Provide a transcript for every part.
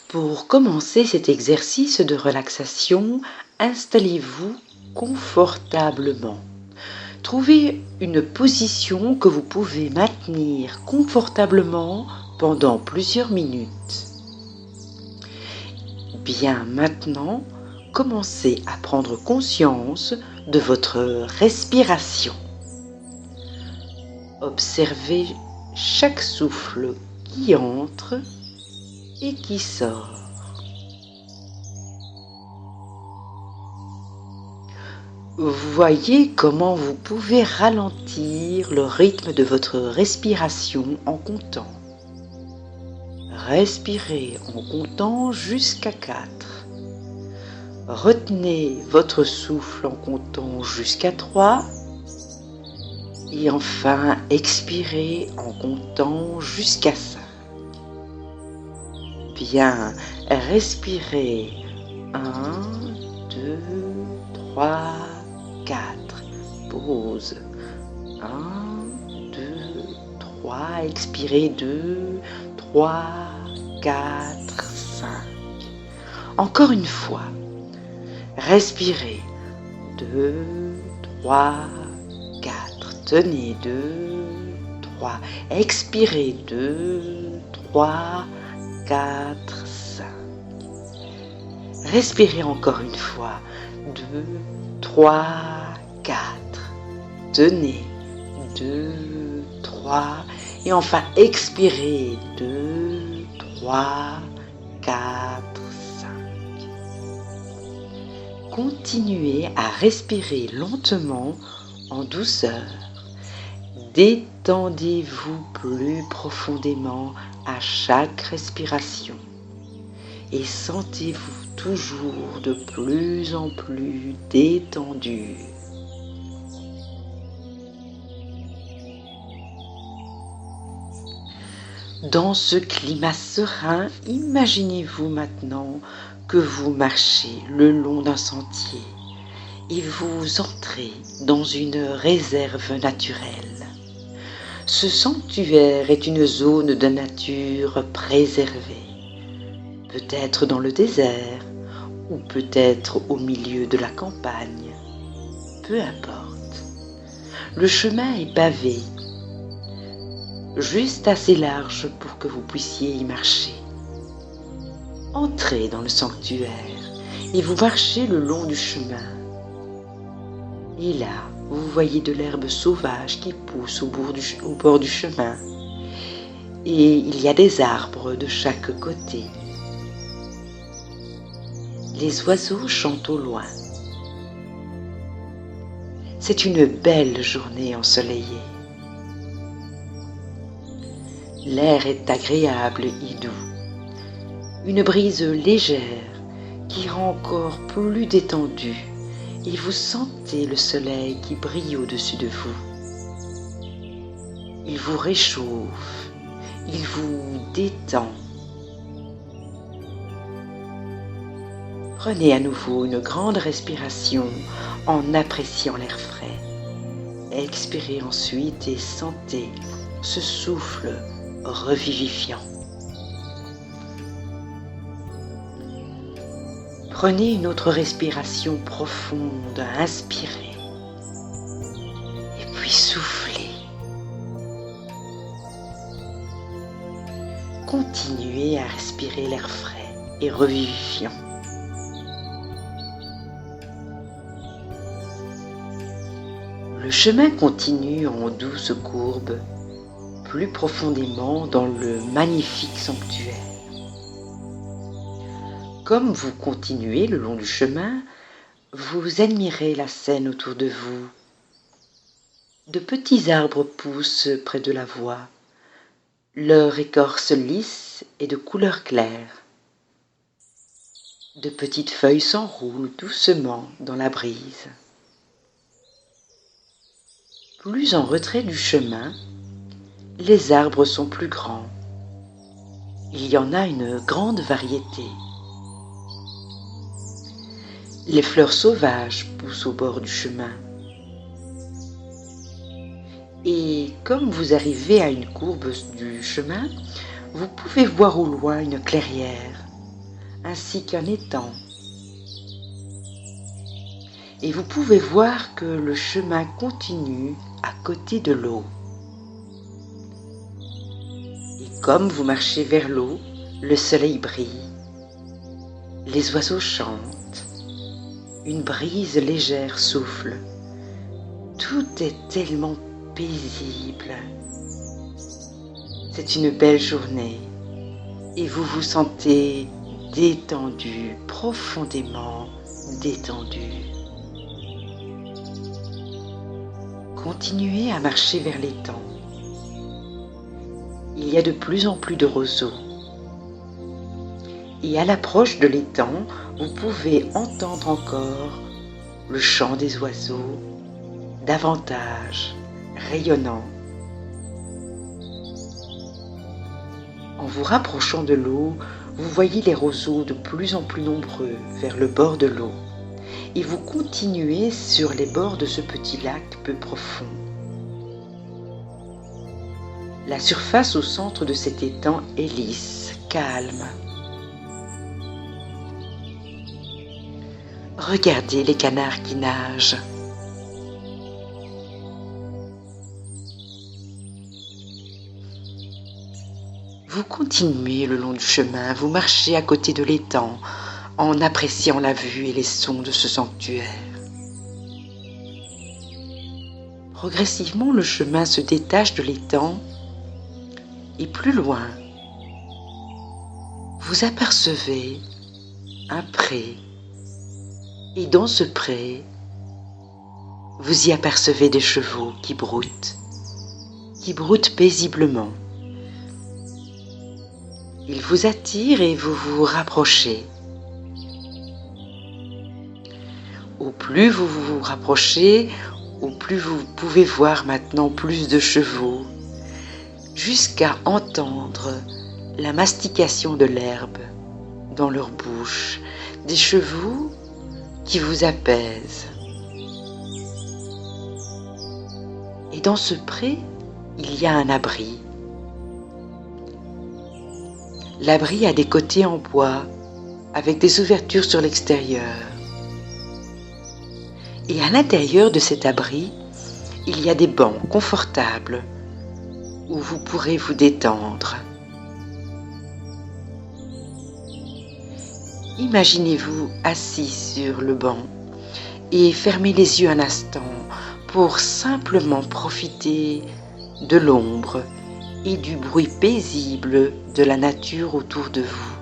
Pour commencer cet exercice de relaxation, installez-vous confortablement. Trouvez une position que vous pouvez maintenir confortablement pendant plusieurs minutes. Bien, maintenant, commencez à prendre conscience de votre respiration. Observez chaque souffle qui entre et qui sort. Voyez comment vous pouvez ralentir le rythme de votre respiration en comptant. Respirez en comptant jusqu'à 4. Retenez votre souffle en comptant jusqu'à 3. Et enfin, expirez en comptant jusqu'à 5. Bien, respirez 1, 2, 3, 4. Pause. 1, 2, 3. Expirez 2, 3, 4, 5. Encore une fois. Respirez 2, 3, 4. Tenez 2, 3. Expirez 2, 3, 4, 5. Respirez encore une fois. 2, 3, 4. Tenez. 2, 3. Et enfin, expirez. 2, 3, 4, 5. Continuez à respirer lentement en douceur. Détendez-vous plus profondément à chaque respiration et sentez-vous toujours de plus en plus détendu. Dans ce climat serein, imaginez-vous maintenant que vous marchez le long d'un sentier et vous entrez dans une réserve naturelle. Ce sanctuaire est une zone de nature préservée, peut-être dans le désert ou peut-être au milieu de la campagne, peu importe. Le chemin est pavé, juste assez large pour que vous puissiez y marcher. Entrez dans le sanctuaire et vous marchez le long du chemin. Et là, vous voyez de l'herbe sauvage qui pousse au bord du chemin. Et il y a des arbres de chaque côté. Les oiseaux chantent au loin. C'est une belle journée ensoleillée. L'air est agréable et doux. Une brise légère qui rend encore plus détendu et vous sentez le soleil qui brille au-dessus de vous. Il vous réchauffe, il vous détend. Prenez à nouveau une grande respiration en appréciant l'air frais. Expirez ensuite et sentez ce souffle revivifiant. Prenez une autre respiration profonde, inspirez et puis soufflez. Continuez à respirer l'air frais et revivifiant. Le chemin continue en douce courbe, plus profondément dans le magnifique sanctuaire. Comme vous continuez le long du chemin, vous admirez la scène autour de vous. De petits arbres poussent près de la voie. Leur écorce lisse est de couleur claire. De petites feuilles s'enroulent doucement dans la brise. Plus en retrait du chemin, les arbres sont plus grands. Il y en a une grande variété. Les fleurs sauvages poussent au bord du chemin. Et comme vous arrivez à une courbe du chemin, vous pouvez voir au loin une clairière. ainsi qu'un étang. Et vous pouvez voir que le chemin continue à côté de l'eau. Et comme vous marchez vers l'eau, le soleil brille, les oiseaux chantent, une brise légère souffle. Tout est tellement paisible. C'est une belle journée et vous vous sentez détendu, profondément détendu. Continuez à marcher vers l'étang. Il y a de plus en plus de roseaux. Et à l'approche de l'étang, vous pouvez entendre encore le chant des oiseaux, davantage rayonnant. En vous rapprochant de l'eau, vous voyez les roseaux de plus en plus nombreux vers le bord de l'eau. Et vous continuez sur les bords de ce petit lac peu profond. La surface au centre de cet étang est lisse, calme. Regardez les canards qui nagent. Vous continuez le long du chemin, vous marchez à côté de l'étang en appréciant la vue et les sons de ce sanctuaire. Progressivement, le chemin se détache de l'étang et plus loin, vous apercevez un pré. Et dans ce pré, vous y apercevez des chevaux qui broutent paisiblement. Ils vous attirent et vous vous rapprochez. Au plus vous vous rapprochez, au plus vous pouvez voir maintenant plus de chevaux, jusqu'à entendre la mastication de l'herbe dans leur bouche, des chevaux qui vous apaisent. Et dans ce pré, il y a un abri. L'abri a des côtés en bois, avec des ouvertures sur l'extérieur. Et à l'intérieur de cet abri, il y a des bancs confortables où vous pourrez vous détendre. Imaginez-vous assis sur le banc et fermez les yeux un instant pour simplement profiter de l'ombre et du bruit paisible de la nature autour de vous.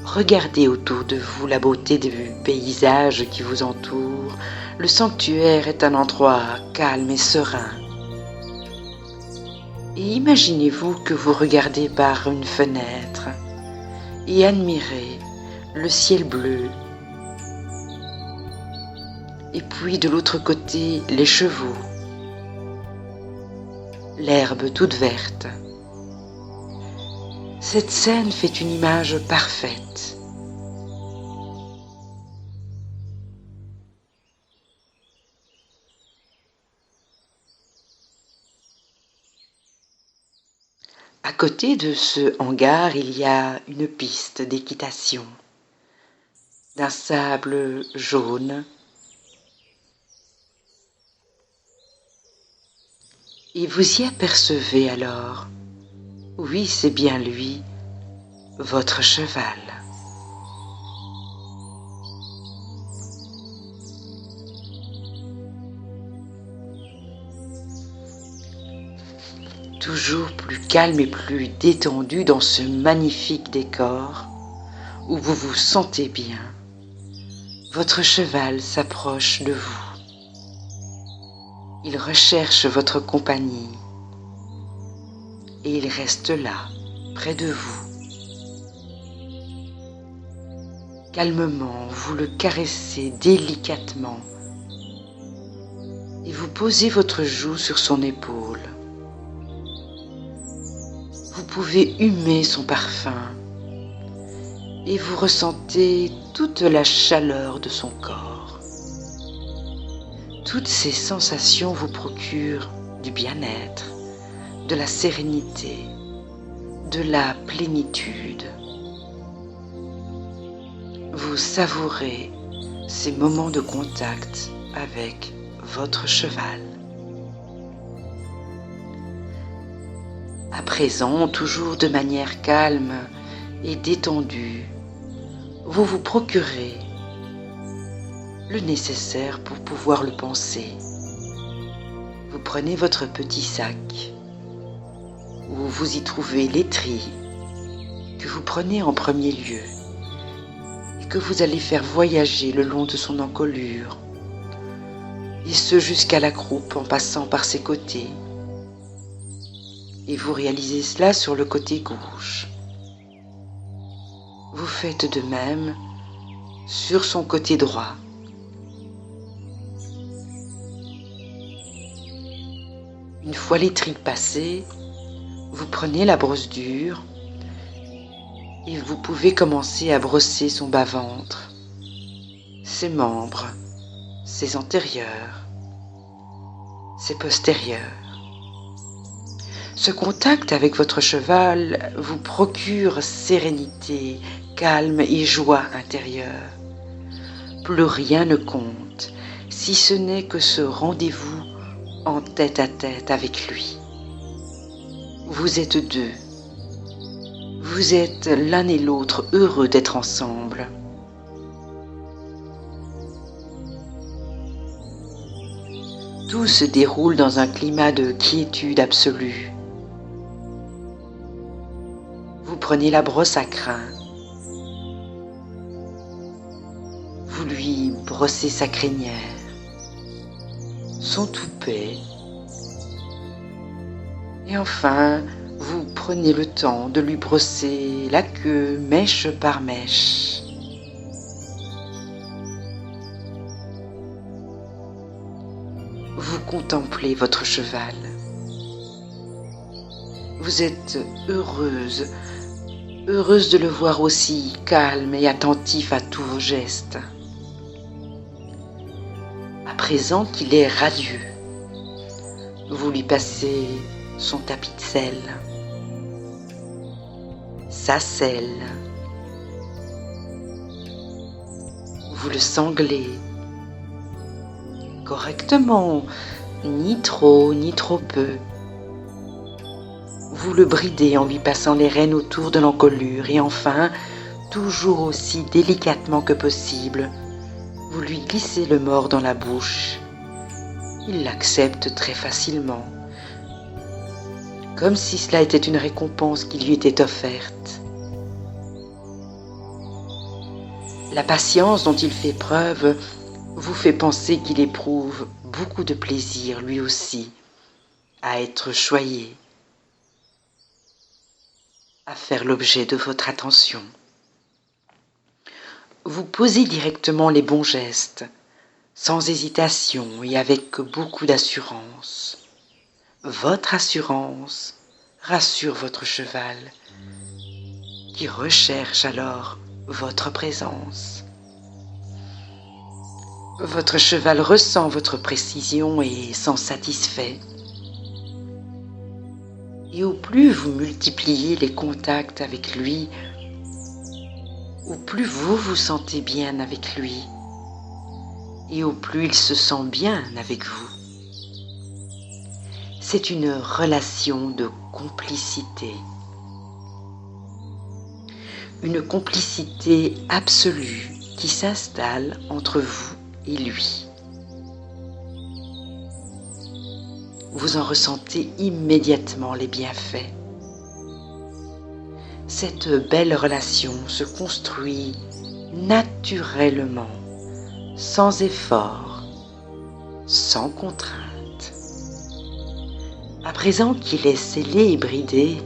Regardez autour de vous la beauté du paysage qui vous entoure. Le sanctuaire est un endroit calme et serein. Et imaginez-vous que vous regardez par une fenêtre et admirez le ciel bleu. Et puis de l'autre côté, les chevaux, l'herbe toute verte. Cette scène fait une image parfaite. À côté de ce hangar, il y a une piste d'équitation, d'un sable jaune. Et vous y apercevez alors, oui, c'est bien lui, votre cheval. Toujours plus calme et plus détendu dans ce magnifique décor où vous vous sentez bien. Votre cheval s'approche de vous. Il recherche votre compagnie et il reste là, près de vous. Calmement, vous le caressez délicatement et vous posez votre joue sur son épaule. Vous pouvez humer son parfum et vous ressentez toute la chaleur de son corps. Toutes ces sensations vous procurent du bien-être, de la sérénité, de la plénitude. Vous savourez ces moments de contact avec votre cheval. À présent, toujours de manière calme et détendue, vous vous procurez le nécessaire pour pouvoir le penser. Vous prenez votre petit sac où vous y trouvez l'étrie que vous prenez en premier lieu et que vous allez faire voyager le long de son encolure, et ce jusqu'à la croupe en passant par ses côtés. Et vous réalisez cela sur le côté gauche. Vous faites de même sur son côté droit. Une fois l'étrie passée, vous prenez la brosse dure et vous pouvez commencer à brosser son bas-ventre, ses membres, ses antérieurs, ses postérieurs. Ce contact avec votre cheval vous procure sérénité, calme et joie intérieure. Plus rien ne compte, si ce n'est que ce rendez-vous en tête-à-tête avec lui. Vous êtes deux. Vous êtes l'un et l'autre heureux d'être ensemble. Tout se déroule dans un climat de quiétude absolue. Vous prenez la brosse à crin. Vous lui brossez sa crinière, son toupet. Et enfin, vous prenez le temps de lui brosser la queue mèche par mèche. Vous contemplez votre cheval. Vous êtes heureuse de le voir aussi calme et attentif à tous vos gestes. À présent qu'il est radieux, vous lui passez son tapis de selle, sa selle. Vous le sanglez correctement, ni trop peu. Vous le bridez en lui passant les rênes autour de l'encolure et enfin, toujours aussi délicatement que possible, vous lui glissez le mors dans la bouche. Il l'accepte très facilement, comme si cela était une récompense qui lui était offerte. La patience dont il fait preuve vous fait penser qu'il éprouve beaucoup de plaisir lui aussi à être choyé, à faire l'objet de votre attention. Vous posez directement les bons gestes, sans hésitation et avec beaucoup d'assurance. Votre assurance rassure votre cheval, qui recherche alors votre présence. Votre cheval ressent votre précision et s'en satisfait. Et au plus vous multipliez les contacts avec lui, au plus vous vous sentez bien avec lui, et au plus il se sent bien avec vous. C'est une relation de complicité. Une complicité absolue qui s'installe entre vous et lui. Vous en ressentez immédiatement les bienfaits. Cette belle relation se construit naturellement, sans effort, sans contrainte. À présent qu'il est scellé et bridé,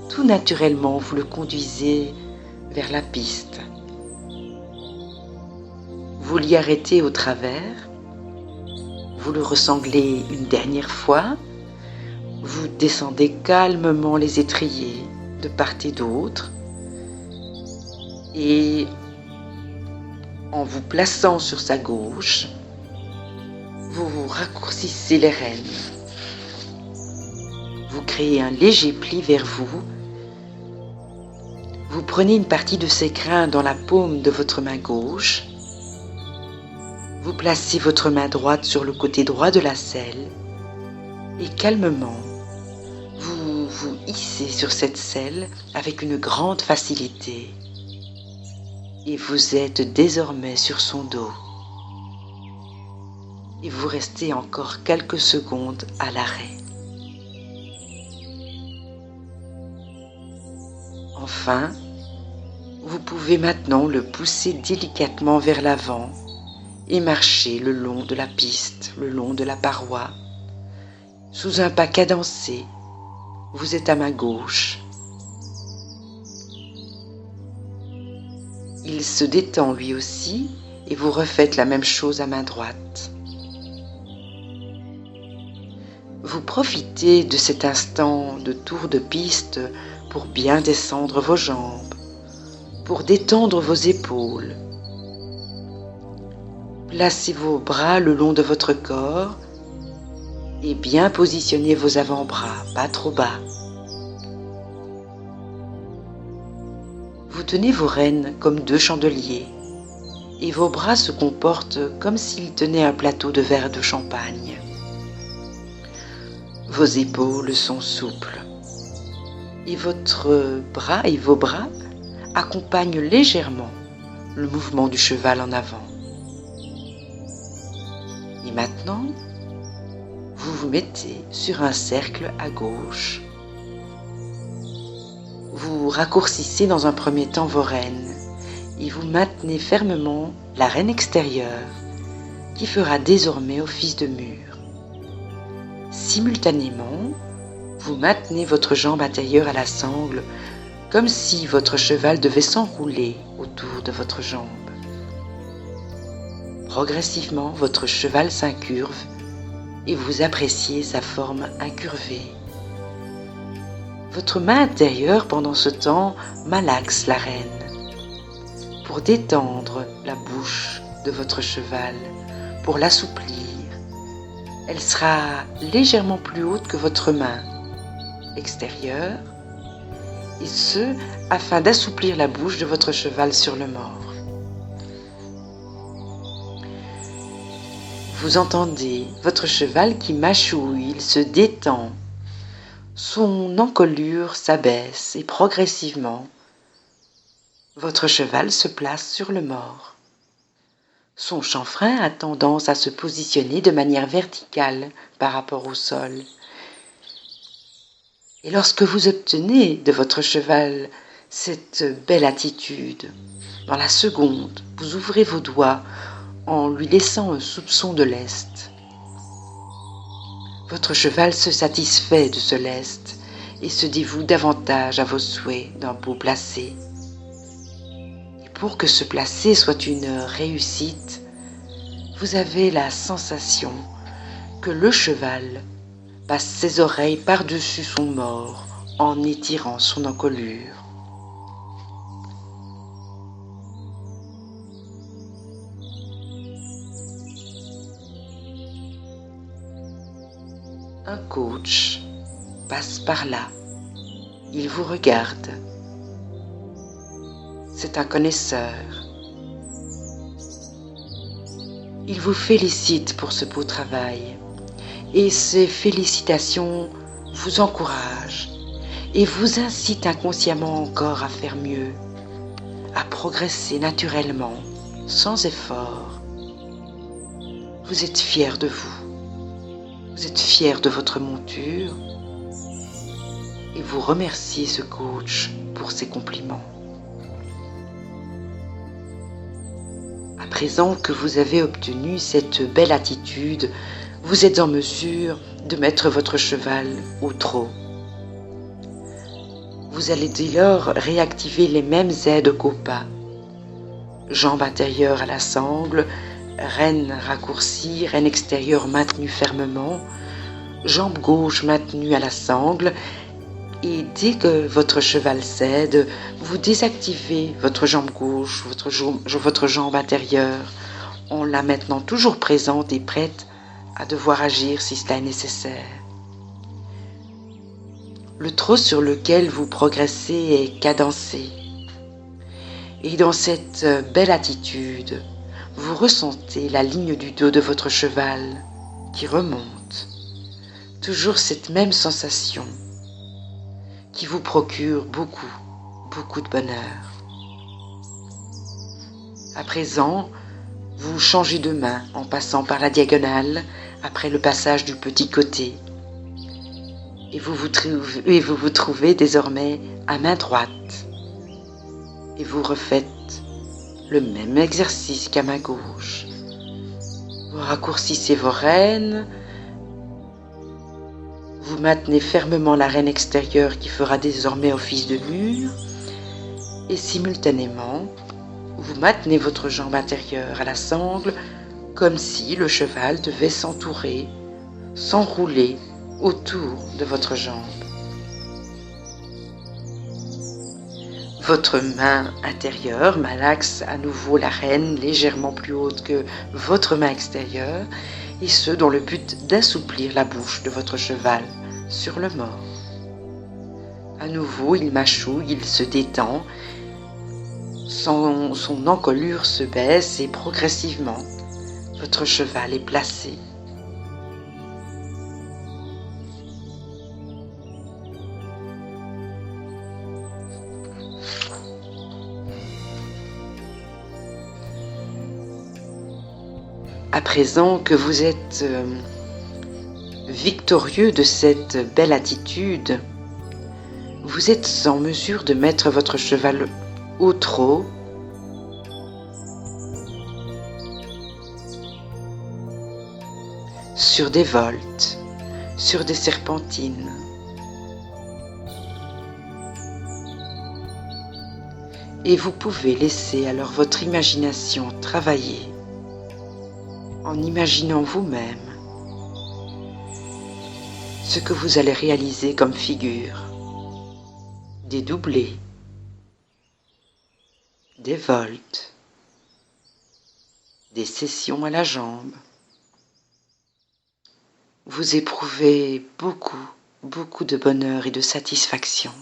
tout naturellement vous le conduisez vers la piste. Vous l'y arrêtez au travers, vous le ressanglez une dernière fois, Vous descendez calmement les étriers de part et d'autre et en vous plaçant sur sa gauche, vous vous raccourcissez les rênes. Vous créez un léger pli vers vous. Vous prenez une partie de ces grains dans la paume de votre main gauche. Vous placez votre main droite sur le côté droit de la selle et calmement, vous vous hissez sur cette selle avec une grande facilité. Et vous êtes désormais sur son dos. Et vous restez encore quelques secondes à l'arrêt. Enfin, vous pouvez maintenant le pousser délicatement vers l'avant et marcher le long de la piste, le long de la paroi. Sous un pas cadencé, vous êtes à main gauche. Il se détend lui aussi et vous refaites la même chose à main droite. Vous profitez de cet instant de tour de piste pour bien descendre vos jambes, pour détendre vos épaules. Placez vos bras le long de votre corps et bien positionnez vos avant-bras, pas trop bas. Vous tenez vos rênes comme deux chandeliers et vos bras se comportent comme s'ils tenaient un plateau de verre de champagne. Vos épaules sont souples et vos bras accompagnent légèrement le mouvement du cheval en avant. Et maintenant, vous vous mettez sur un cercle à gauche. Vous raccourcissez dans un premier temps vos rênes et vous maintenez fermement la rêne extérieure qui fera désormais office de mur. Simultanément, vous maintenez votre jambe intérieure à la sangle comme si votre cheval devait s'enrouler autour de votre jambe. Progressivement, votre cheval s'incurve et vous appréciez sa forme incurvée. Votre main intérieure, pendant ce temps, malaxe la rêne pour détendre la bouche de votre cheval, pour l'assouplir. Elle sera légèrement plus haute que votre main extérieure, et ce, afin d'assouplir la bouche de votre cheval sur le mors. Vous entendez votre cheval qui mâchouille, il se détend. Son encolure s'abaisse et progressivement, votre cheval se place sur le mors. Son chanfrein a tendance à se positionner de manière verticale par rapport au sol. Et lorsque vous obtenez de votre cheval cette belle attitude, dans la seconde, vous ouvrez vos doigts en lui laissant un soupçon de lest. Votre cheval se satisfait de ce lest et se dévoue davantage à vos souhaits d'un beau placé. Et pour que ce placé soit une réussite, vous avez la sensation que le cheval passe ses oreilles par-dessus son mors en étirant son encolure. Un coach passe par là. Il vous regarde. C'est un connaisseur. Il vous félicite pour ce beau travail. Et ces félicitations vous encouragent et vous incitent inconsciemment encore à faire mieux, à progresser naturellement, sans effort. Vous êtes fier de vous. Vous êtes fier de votre monture et vous remerciez ce coach pour ses compliments. À présent que vous avez obtenu cette belle attitude, vous êtes en mesure de mettre votre cheval au trot. Vous allez dès lors réactiver les mêmes aides qu'au pas. Jambe intérieure à la sangle, rêne raccourcie, rêne extérieure maintenue fermement. jambe gauche maintenue à la sangle, et dès que votre cheval cède, vous désactivez votre jambe gauche, votre jambe intérieure, en la maintenant toujours présente et prête à devoir agir si cela est nécessaire. Le trot sur lequel vous progressez est cadencé. Et dans cette belle attitude, vous ressentez la ligne du dos de votre cheval qui remonte. Toujours cette même sensation qui vous procure beaucoup de bonheur. À présent, vous changez de main en passant par la diagonale après le passage du petit côté. Et vous vous trouvez désormais à main droite. Et vous refaites le même exercice qu'à main gauche. Vous raccourcissez vos rênes. Vous maintenez fermement la rêne extérieure qui fera désormais office de mur. Et simultanément, vous maintenez votre jambe intérieure à la sangle comme si le cheval devait s'enrouler autour de votre jambe. Votre main intérieure malaxe à nouveau la rêne légèrement plus haute que votre main extérieure, et ce dans le but d'assouplir la bouche de votre cheval sur le mort. À nouveau, il mâchouille, il se détend, son encolure se baisse et progressivement, votre cheval est placé. À présent que vous êtes victorieux de cette belle attitude, vous êtes en mesure de mettre votre cheval au trot sur des voltes, sur des serpentines. Et vous pouvez laisser alors votre imagination travailler en imaginant vous-même ce que vous allez réaliser comme figure, des doublés, des voltes, des sessions à la jambe. Vous éprouvez beaucoup de bonheur et de satisfaction.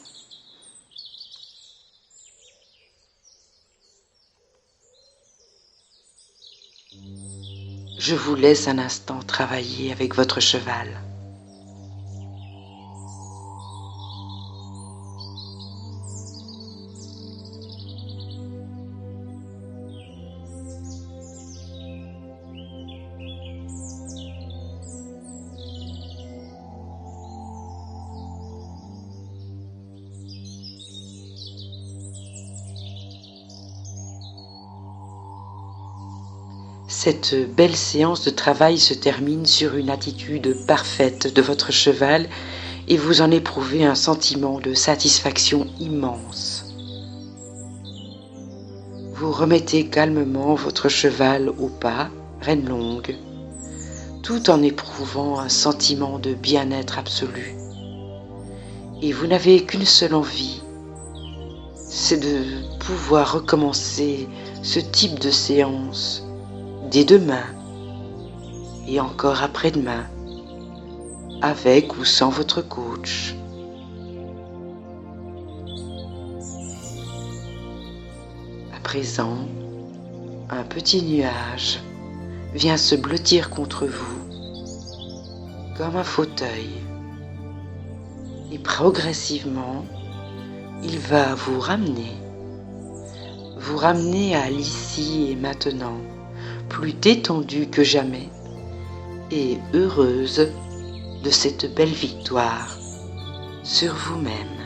Je vous laisse un instant travailler avec votre cheval. Cette belle séance de travail se termine sur une attitude parfaite de votre cheval et vous en éprouvez un sentiment de satisfaction immense. Vous remettez calmement votre cheval au pas, rêne longue, tout en éprouvant un sentiment de bien-être absolu. Et vous n'avez qu'une seule envie, c'est de pouvoir recommencer ce type de séance dès demain et encore après-demain, avec ou sans votre coach. À présent, un petit nuage vient se blottir contre vous, comme un fauteuil, et progressivement, il va vous ramener à l'ici et maintenant, plus détendue que jamais et heureuse de cette belle victoire sur vous-même.